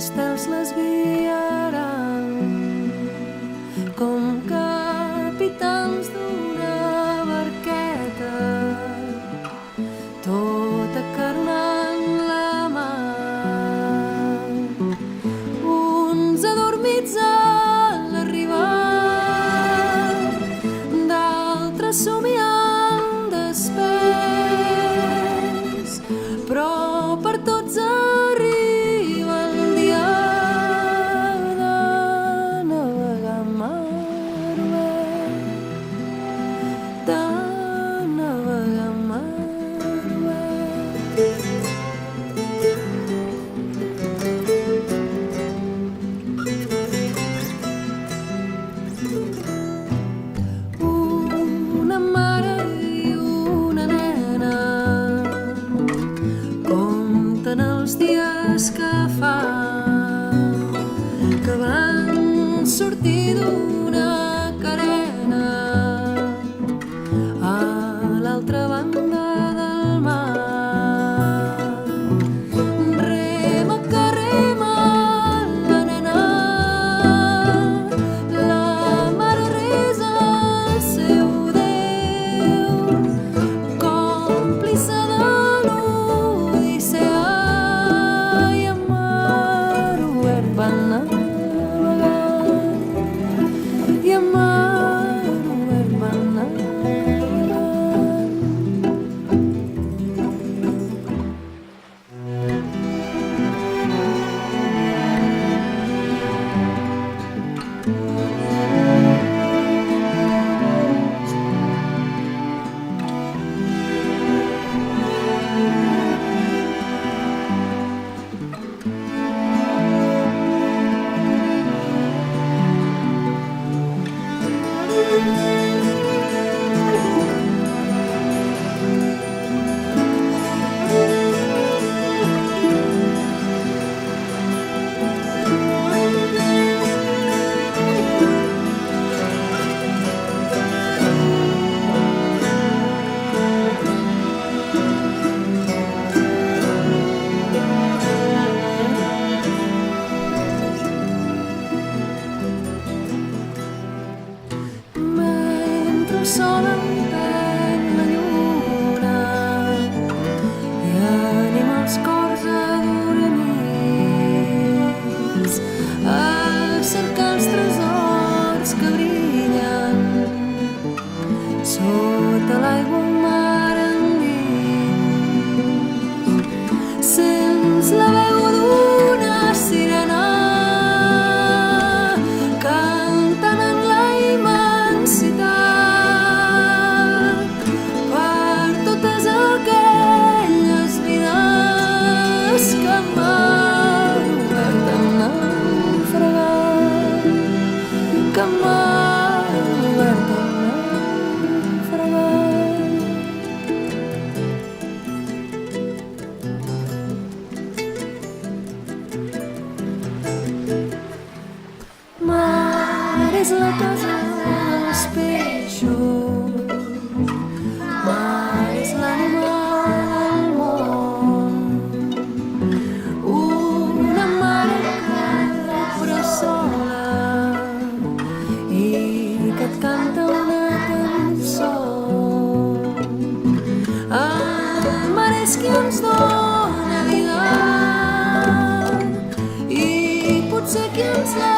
estels les guiaran com capitans d'una barqueta, tot acarnant la mar. Uns adormits a l'arribar, d'altres somiant despers, però per tots arriba el dia de navegar mar obert, de navegar mar obert. Una mare i una nena compten els dies que fa que van sortir d'una carena a l'altra banda del mar. Rema que rema la nena, la mare resa al seu Déu, còmplice de l'Odissea, i a mar obert van navegar, i a mar obert van navegar. Mentre el sol empeny la lluna i anima els cors adormits a cercar els tresors que brillen sota l'aigua mar endins. Sents la veu d'una sirena cantant en la immensitat per totes aquelles vides que mar obert han naufragat, que mar obert han naufragat. Mar és la casa dels peixos, mar és l'ànima del món, una mare que però sola i que et canta una cançó. El mar és qui ens dona vida i potser qui ens la